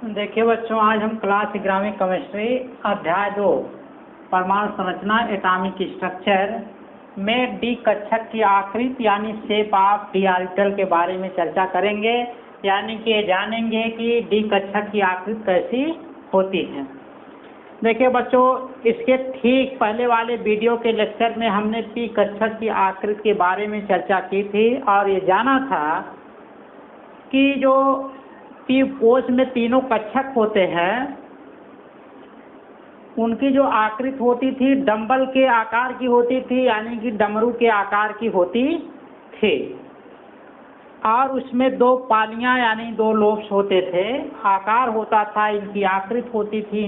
देखिए बच्चों, आज हम क्लास 11 में केमिस्ट्री अध्याय 2 परमाणु संरचना एटॉमिक स्ट्रक्चर में डी कक्षक की आकृति यानी शेप ऑफ डी ऑर्बिटल के बारे में चर्चा करेंगे। यानी कि ये जानेंगे कि डी कक्षक की आकृति कैसी होती है। देखिए बच्चों, इसके ठीक पहले वाले वीडियो के लेक्चर में हमने पी कक्षक की आकृति के बारे में चर्चा की थी और ये जाना था कि जो पी कोश में तीनों कक्षक होते हैं उनकी जो आकृति होती थी डंबल के आकार की होती थी, यानी कि डमरू के आकार की होती थी। और उसमें दो पालियां यानी दो लोब्स होते थे, आकार होता था, इनकी आकृति होती थी,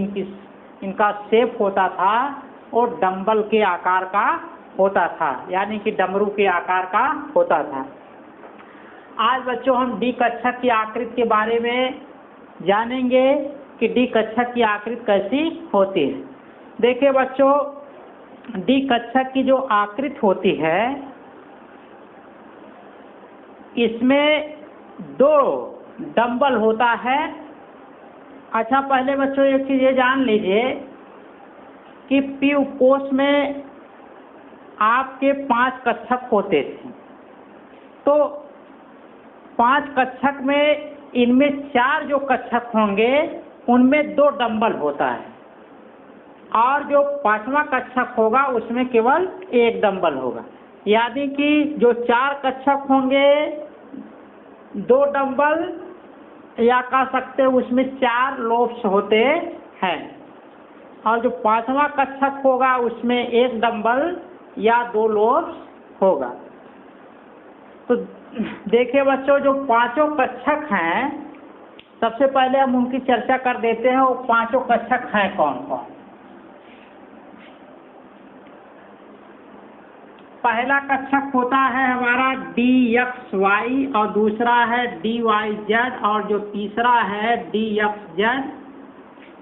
इनका शेप होता था और डंबल के आकार का होता था, यानी कि डमरू के आकार का होता था। आज बच्चों हम डी कक्षक की आकृति के बारे में जानेंगे कि डी कक्षक की आकृति कैसी होती है। देखिए बच्चों, डी कक्षक की जो आकृति होती है इसमें दो डंबल होता है। अच्छा, पहले बच्चों एक चीज़ ये जान लीजिए कि पी कोश में आपके 5 कक्षक होते थे, तो 5 कक्षक में इनमें 4 जो कक्षक होंगे उनमें 2 डंबल होता है और जो 5वां कक्षक होगा उसमें केवल 1 डंबल होगा। यानी कि जो 4 कक्षक होंगे 2 डंबल, या कह सकते हैं उसमें 4 लोब्स होते हैं, और जो 5वां कक्षक होगा उसमें 1 डंबल या 2 लोब्स होगा। तो देखिए बच्चों, जो 5 कक्षक हैं सबसे पहले हम उनकी चर्चा कर देते हैं। वो 5 कक्षक हैं कौन कौन। पहला कक्षक होता है हमारा dxy और दूसरा है dyz और जो तीसरा है dxz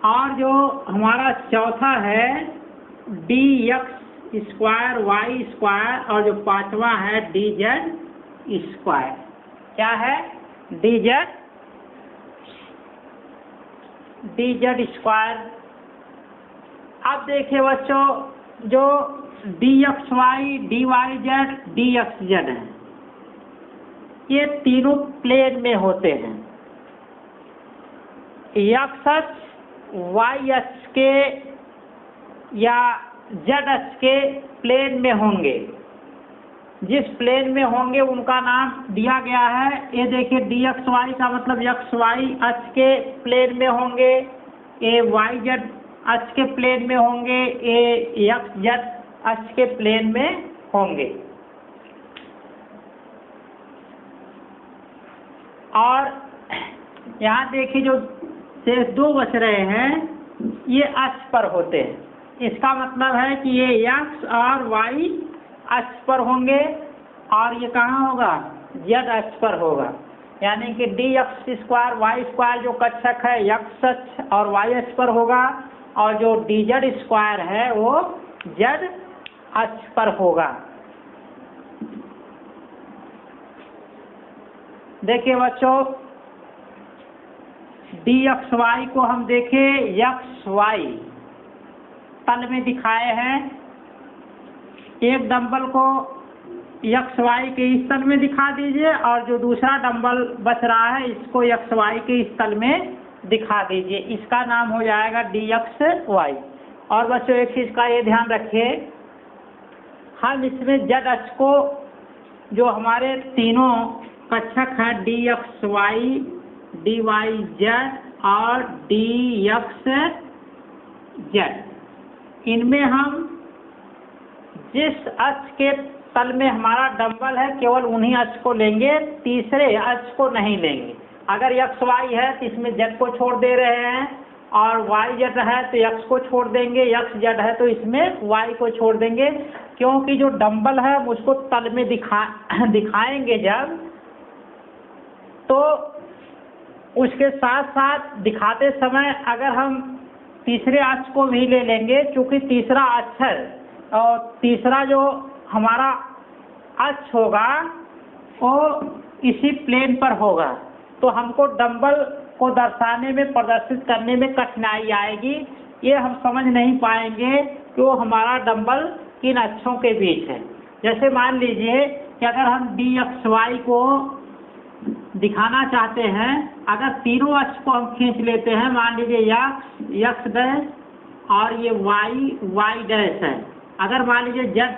और जो हमारा चौथा है dx स्क्वायर y स्क्वायर और जो 5वां है dz स्क्वायर। क्या है? dz square. अब देखिए बच्चों, जो dxy dyz dxz है, ये तीनों प्लेन में होते हैं। x अक्ष y अक्ष के या z अक्ष के प्लेन में होंगे। जिस प्लेन में होंगे उनका नाम दिया गया है। ये देखिए, dxy का मतलब xy अक्ष के प्लेन में होंगे, ये yz अक्ष के प्लेन में होंगे, ये xz अक्ष के प्लेन में होंगे। और यहाँ देखिए, जो शेष 2 बच रहे हैं ये अक्ष पर होते हैं। इसका मतलब है कि ये x और y अक्ष पर होंगे और ये कहाँ होगा? z अक्ष पर होगा। यानी कि dx स्क्वायर y स्क्वायर जो कक्षक है x अक्ष और y अक्ष पर होगा और जो dz स्क्वायर है वो z अक्ष पर होगा। देखिए बच्चों, dxy को हम देखें xy तल में दिखाए हैं। एक डंबल को xy के इस तल में दिखा दीजिए और जो दूसरा डंबल बच रहा है इसको xy के इस तल में दिखा दीजिए। इसका नाम हो जाएगा dxy। और बच्चों एक चीज़ का ये ध्यान रखिए, हम इसमें z अक्ष को जो हमारे तीनों कक्षक हैं dxy dyz और dxz, इनमें हम जिस अक्ष के तल में हमारा डंबल है केवल उन्हीं अक्ष को लेंगे, तीसरे अक्ष को नहीं लेंगे। अगर xy है तो इसमें z को छोड़ दे रहे हैं और yz है तो x को छोड़ देंगे, xz है तो इसमें y को छोड़ देंगे, क्योंकि जो डंबल है उसको तल में दिखाएंगे जब, तो उसके साथ साथ दिखाते समय अगर हम तीसरे अक्ष को भी ले लेंगे, क्योंकि तीसरा अक्षर और तीसरा जो हमारा अक्ष होगा वो इसी प्लेन पर होगा, तो हमको डंबल को दर्शाने में, प्रदर्शित करने में कठिनाई आएगी। ये हम समझ नहीं पाएंगे कि वो हमारा डंबल किन अक्षों के बीच है। जैसे मान लीजिए कि अगर हम dxy को दिखाना चाहते हैं, अगर तीनों अक्ष को हम खींच लेते हैं, मान लीजिए x डैश और ये y डैश है। अगर मान लीजिए z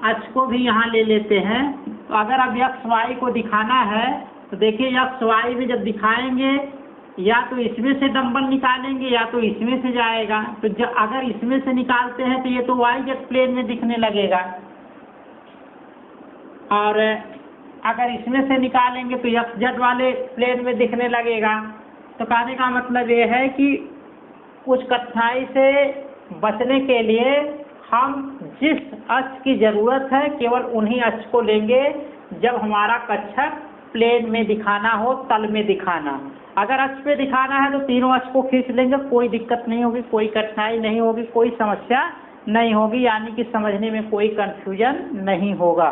अक्ष को भी यहाँ ले लेते हैं, तो अगर अब x y को दिखाना है तो देखिए x y में जब दिखाएंगे या तो इसमें से डंबल निकालेंगे या तो इसमें से जाएगा। तो अगर इसमें से निकालते हैं तो ये तो YZ प्लेन में दिखने लगेगा, और अगर इसमें से निकालेंगे तो XZ वाले प्लेन में दिखने लगेगा। तो कहने का मतलब ये है कि कुछ कठिनाई से बचने के लिए हम जिस अक्ष की ज़रूरत है केवल उन्हीं अक्ष को लेंगे जब हमारा कक्षक प्लेन में दिखाना हो, तल में दिखाना। अगर अक्ष पे दिखाना है तो तीनों अक्ष को खींच लेंगे, कोई दिक्कत नहीं होगी, कोई कठिनाई नहीं होगी, कोई समस्या नहीं होगी, यानी कि समझने में कोई कंफ्यूजन नहीं होगा।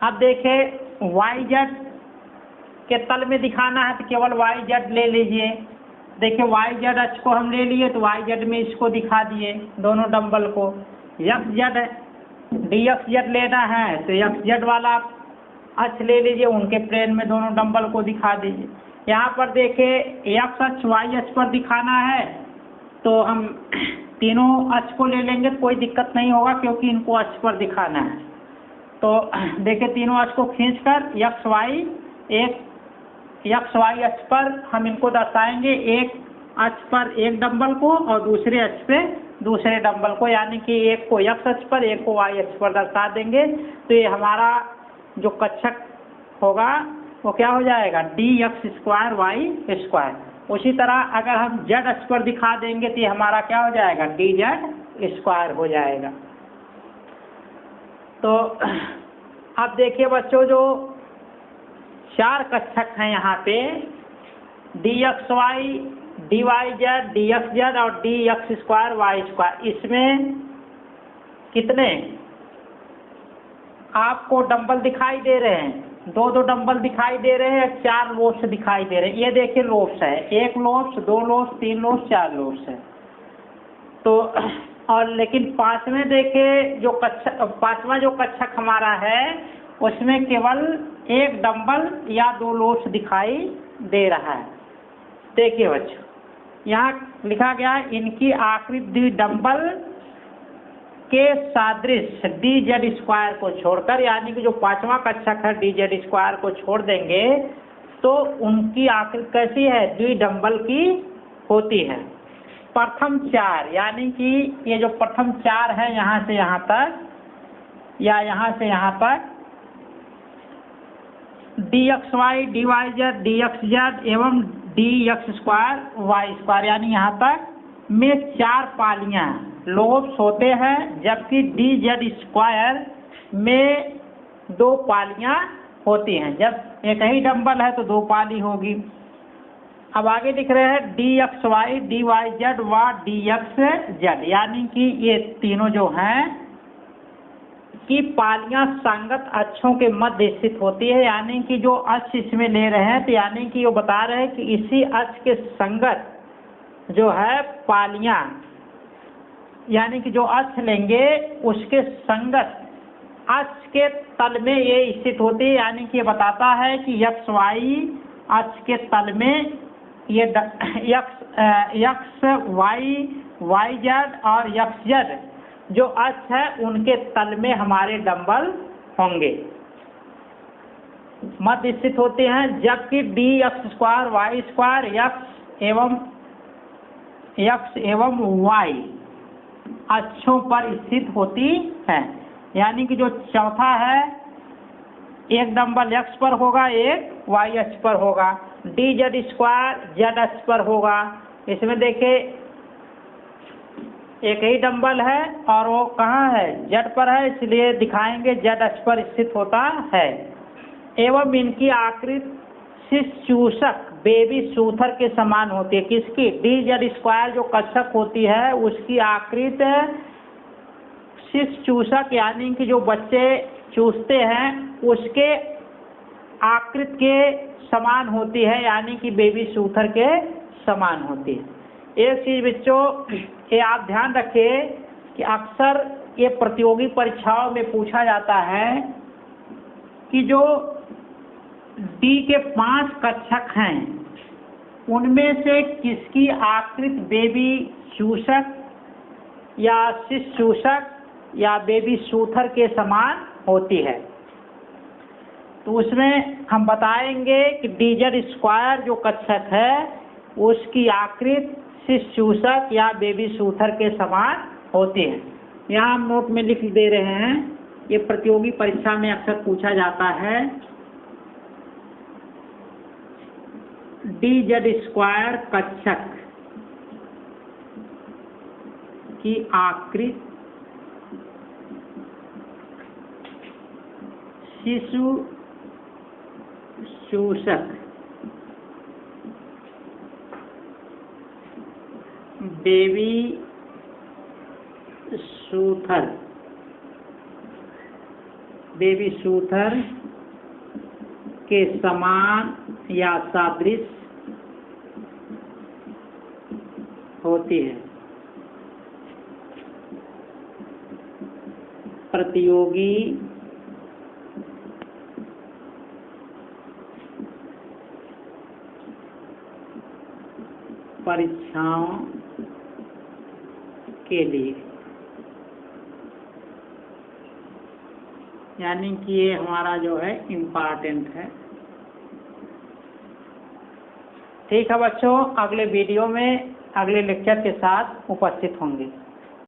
अब देखें YZ के तल में दिखाना है तो केवल YZ ले लीजिए। देखिए YZ अक्ष को हम ले लिए तो YZ में इसको दिखा दिए दोनों डंबल को। XZ dxz लेना है तो XZ वाला अक्ष ले लीजिए, उनके प्लेन में दोनों डंबल को दिखा दीजिए। यहाँ पर देखिए x अक्ष y अक्ष पर दिखाना है तो हम तीनों अक्ष को ले लेंगे, कोई दिक्कत नहीं होगा क्योंकि इनको अक्ष पर दिखाना है। तो देखिए तीनों अक्ष को खींचकर x y अक्ष पर हम इनको दर्शाएंगे, एक अक्ष पर एक डंबल को और दूसरे अक्ष पे दूसरे डंबल को, यानी कि एक को x अक्ष पर एक को y अक्ष पर दर्शा देंगे। तो ये हमारा जो कक्षक होगा वो क्या हो जाएगा, dx² y²। उसी तरह अगर हम z अक्ष पर दिखा देंगे तो ये हमारा क्या हो जाएगा, dz² हो जाएगा। तो अब देखिए बच्चों, जो चार कक्षक हैं यहाँ पे dxy, dyz, dxz और dx² y², इसमें कितने आपको डंबल दिखाई दे रहे हैं? दो डंबल दिखाई दे रहे हैं, चार लोब्स दिखाई दे रहे हैं। ये देखिए लोब्स है, एक लोब्स, दो लोब्स, तीन लोब्स, चार लोब्स है। तो और लेकिन पांचवें देखिए जो कक्षक, पांचवा जो कक्षक हमारा है उसमें केवल एक डंबल या दो लोब्स दिखाई दे रहा है। देखिए बच्चों यहाँ लिखा गया, इनकी आकृति डंबल के सादृश dz² को छोड़कर, यानी कि जो पांचवा कक्षक है dz² को छोड़ देंगे तो उनकी आकृति कैसी है, द्विडंबल की होती है। प्रथम चार, यानी कि ये जो प्रथम चार है यहाँ से यहाँ तक या यहाँ से यहाँ तक, dxy, dyz, dxz एवं dx² y², यानी यहाँ तक में चार पालियाँ लोब्स होते हैं, जबकि dz² में दो पालियाँ होती हैं। जब एक ही डंबल है तो दो पाली होगी। अब आगे दिख रहे हैं dxy, dyz व dxz, यानी कि ये तीनों जो हैं की पालियां संगत अक्षों के मध्य स्थित होती है, यानी कि जो अक्ष इसमें ले रहे हैं तो यानी कि वो बता रहे हैं कि इसी अक्ष के संगत जो है पालियां, यानी कि जो अक्ष लेंगे उसके संगत अक्ष के तल में ये स्थित होती है। यानी कि ये बताता है कि xy अक्ष के तल में ये x, y, yz और xz जो अक्ष है उनके तल में हमारे डंबल होंगे, मध्य स्थित होते हैं। जबकि dx² y² x एवं y अक्षों पर स्थित होती है। यानी कि जो चौथा है एक डंबल x पर होगा, एक y अक्ष पर होगा, dz² z अक्ष पर होगा। इसमें देखिए एक ही डंबल है और वो कहाँ है, z पर है, इसलिए दिखाएंगे z अक्ष पर स्थित होता है। एवं इनकी आकृति शिशु चूषक, बेबी सूथर के समान होती है। किसकी, dz² जो कक्षक होती है उसकी आकृति शिशु चूषक, यानी कि जो बच्चे चूसते हैं उसके आकृति के समान होती है, यानी कि बेबी सूथर के समान होती है। एक चीज़ बच्चों ये आप ध्यान रखिए कि अक्सर ये प्रतियोगी परीक्षाओं में पूछा जाता है कि जो डी के 5 कक्षक हैं उनमें से किसकी आकृति बेबी चूषक या शिशु चूषक या बेबी सूथर के समान होती है। तो उसमें हम बताएंगे कि डीजेड स्क्वायर जो कक्षक है उसकी आकृति शिशु चूषक या बेबी सूथर के समान होती है। यहाँ हम नोट में लिख दे रहे हैं, ये प्रतियोगी परीक्षा में अक्सर पूछा जाता है। डीजेड स्क्वायर कक्षक की आकृति शिशु चूषक बेबी सूथर के समान या सादृश होती है। प्रतियोगी परीक्षाओं के लिए, यानी कि ये हमारा जो है इम्पॉर्टेंट है। ठीक है बच्चों, अगले वीडियो में अगले लेक्चर के साथ उपस्थित होंगे।